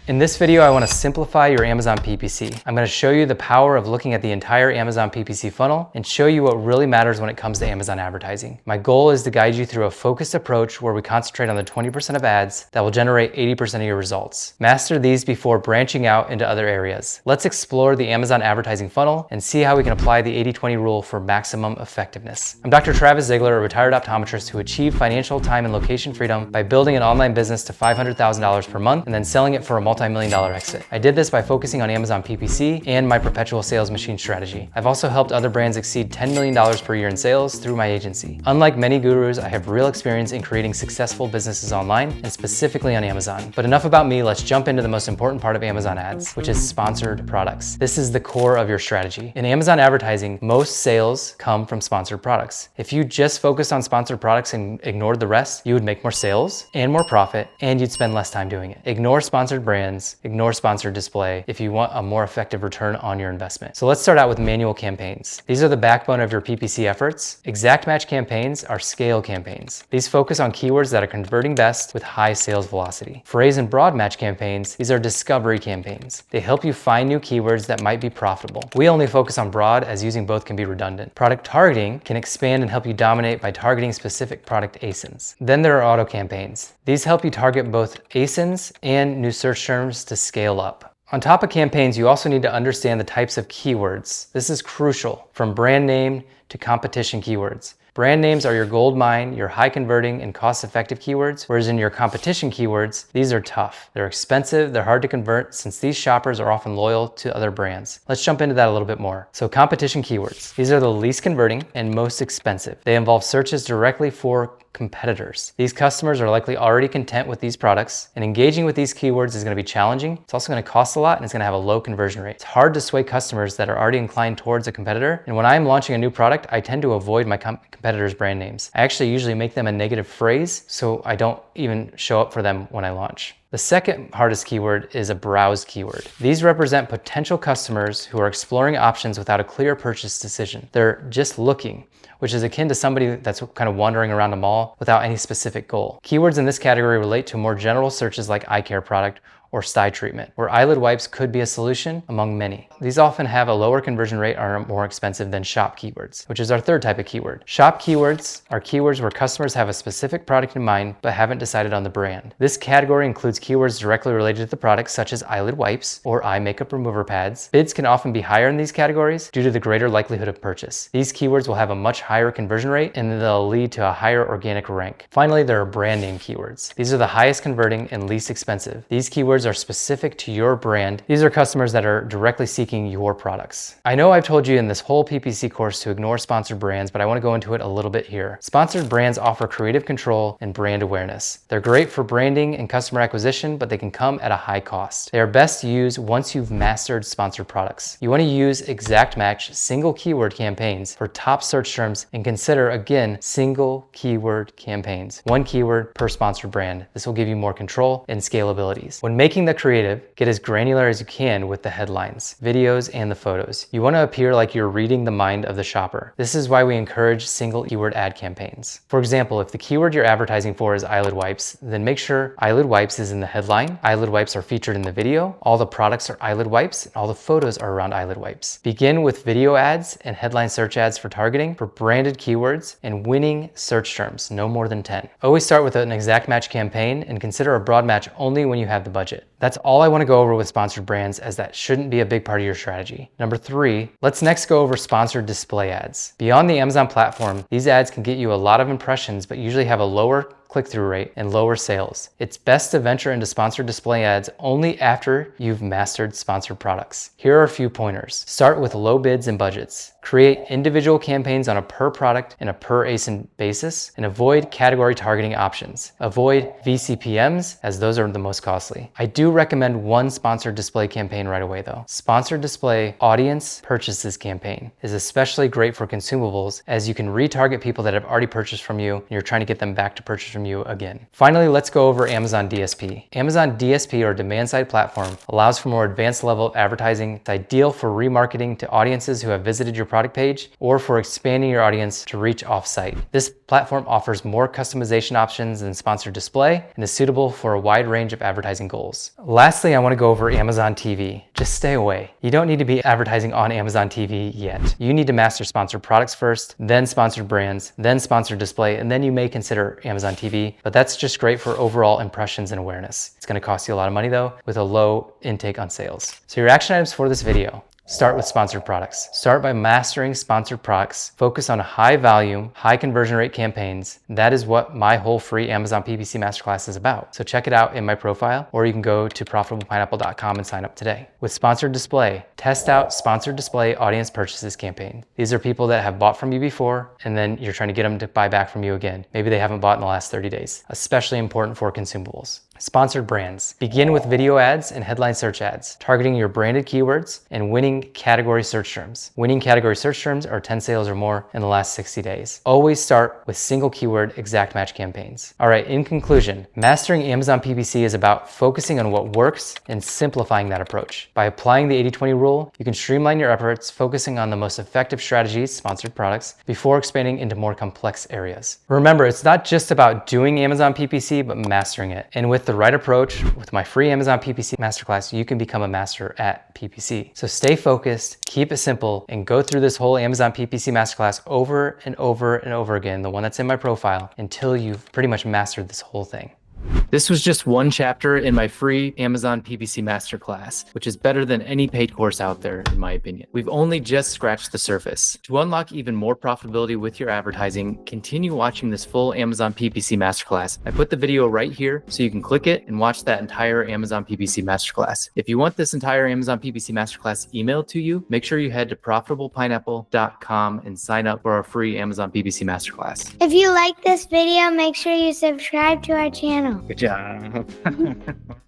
In this video, I want to simplify your Amazon PPC. I'm going to show you the power of looking at the entire Amazon PPC funnel and show you what really matters when it comes to Amazon advertising. My goal is to guide you through a focused approach where we concentrate on the 20% of ads that will generate 80% of your results. Master these before branching out into other areas. Let's explore the Amazon advertising funnel and see how we can apply the 80-20 rule for maximum effectiveness. I'm Dr. Travis Ziegler, a retired optometrist who achieved financial time and location freedom by building an online business to $500,000 per month and then selling it for a multi-million-dollar exit. I did this by focusing on Amazon PPC and my perpetual sales machine strategy. I've also helped other brands exceed $10 million per year in sales through my agency. Unlike many gurus, I have real experience in creating successful businesses online and specifically on Amazon. But enough about me, let's jump into the most important part of Amazon ads, which is sponsored products. This is the core of your strategy. In Amazon advertising, most sales come from sponsored products. If you just focused on sponsored products and ignored the rest, you would make more sales and more profit, and you'd spend less time doing it. Ignore sponsored brands, ignore sponsored display if you want a more effective return on your investment. So let's start out with manual campaigns. These are the backbone of your PPC efforts. Exact match campaigns are scale campaigns. These focus on keywords that are converting best with high sales velocity. Phrase and broad match campaigns, these are discovery campaigns. They help you find new keywords that might be profitable. We only focus on broad as using both can be redundant. Product targeting can expand and help you dominate by targeting specific product ASINs. Then there are auto campaigns. These help you target both ASINs and new search terms to scale up. On top of campaigns, you also need to understand the types of keywords. This is crucial, from brand name to competition keywords. Brand names are your gold mine, your high converting and cost-effective keywords, whereas in your competition keywords, these are tough. They're expensive, they're hard to convert since these shoppers are often loyal to other brands. Let's jump into that a little bit more. So competition keywords. These are the least converting and most expensive. They involve searches directly for competitors. These customers are likely already content with these products, and engaging with these keywords is going to be challenging. It's also going to cost a lot and it's going to have a low conversion rate. It's hard to sway customers that are already inclined towards a competitor, and when I'm launching a new product, I tend to avoid my competitors' brand names. I actually usually make them a negative phrase so I don't even show up for them when I launch. The second hardest keyword is a browse keyword. These represent potential customers who are exploring options without a clear purchase decision. They're just looking, which is akin to somebody that's kind of wandering around a mall without any specific goal. Keywords in this category relate to more general searches like eye care product or stye treatment, where eyelid wipes could be a solution among many. These often have a lower conversion rate and are more expensive than shop keywords, which is our third type of keyword. Shop keywords are keywords where customers have a specific product in mind but haven't decided on the brand. This category includes keywords directly related to the product, such as eyelid wipes or eye makeup remover pads. Bids can often be higher in these categories due to the greater likelihood of purchase. These keywords will have a much higher conversion rate and they'll lead to a higher organic rank. Finally, there are brand name keywords. These are the highest converting and least expensive. These keywords are specific to your brand. These are customers that are directly seeking your products. I know I've told you in this whole PPC course to ignore sponsored brands, but I want to go into it a little bit here. Sponsored brands offer creative control and brand awareness. They're great for branding and customer acquisition, but they can come at a high cost. They are best used once you've mastered sponsored products. You want to use exact match single keyword campaigns for top search terms and consider, again, single keyword campaigns. One keyword per sponsored brand. This will give you more control and scalabilities. When making the creative, get as granular as you can with the headlines, videos, and the photos. You want to appear like you're reading the mind of the shopper. This is why we encourage single keyword ad campaigns. For example, if the keyword you're advertising for is eyelid wipes, then make sure eyelid wipes is in the headline, eyelid wipes are featured in the video, all the products are eyelid wipes, and all the photos are around eyelid wipes. Begin with video ads and headline search ads for targeting for branded keywords and winning search terms, no more than 10. Always start with an exact match campaign and consider a broad match only when you have the budget. That's all I want to go over with sponsored brands, as that shouldn't be a big part of your strategy. Number 3, let's next go over sponsored display ads. Beyond the Amazon platform, these ads can get you a lot of impressions, but usually have a lower click-through rate and lower sales. It's best to venture into sponsored display ads only after you've mastered sponsored products. Here are a few pointers. Start with low bids and budgets. Create individual campaigns on a per product and a per ASIN basis, and avoid category targeting options. Avoid VCPMs, as those are the most costly. I do recommend one sponsored display campaign right away though. Sponsored display audience purchases campaign is especially great for consumables, as you can retarget people that have already purchased from you and you're trying to get them back to purchase from from you again. Finally, let's go over Amazon DSP. Amazon DSP, or demand side platform, allows for more advanced level of advertising. It's ideal for remarketing to audiences who have visited your product page or for expanding your audience to reach off-site. This platform offers more customization options than sponsored display and is suitable for a wide range of advertising goals. Lastly, I want to go over Amazon TV. Just stay away. You don't need to be advertising on Amazon TV yet. You need to master sponsored products first, then sponsored brands, then sponsored display, and then you may consider Amazon TV, but that's just great for overall impressions and awareness. It's going to cost you a lot of money though, with a low intake on sales. So your action items for this video: start with sponsored products. Start by mastering sponsored products. Focus on high volume, high conversion rate campaigns. That is what my whole free Amazon PPC Masterclass is about. So check it out in my profile, or you can go to profitablepineapple.com and sign up today. With sponsored display, test out sponsored display audience purchases campaign. These are people that have bought from you before, and then you're trying to get them to buy back from you again. Maybe they haven't bought in the last 30 days. Especially important for consumables. Sponsored brands. Begin with video ads and headline search ads, targeting your branded keywords and winning category search terms. Winning category search terms are 10 sales or more in the last 60 days. Always start with single keyword exact match campaigns. All right, in conclusion, mastering Amazon PPC is about focusing on what works and simplifying that approach. By applying the 80-20 rule, you can streamline your efforts, focusing on the most effective strategies, sponsored products, before expanding into more complex areas. Remember, it's not just about doing Amazon PPC, but mastering it. And with the right approach, with my free Amazon PPC Masterclass, you can become a master at PPC. So stay focused, keep it simple, and go through this whole Amazon PPC Masterclass over and over and over again, the one that's in my profile, until you've pretty much mastered this whole thing. This was just one chapter in my free Amazon PPC Masterclass, which is better than any paid course out there, in my opinion. We've only just scratched the surface. To unlock even more profitability with your advertising, continue watching this full Amazon PPC Masterclass. I put the video right here so you can click it and watch that entire Amazon PPC Masterclass. If you want this entire Amazon PPC Masterclass emailed to you, make sure you head to profitablepineapple.com and sign up for our free Amazon PPC Masterclass. If you like this video, make sure you subscribe to our channel. Good job.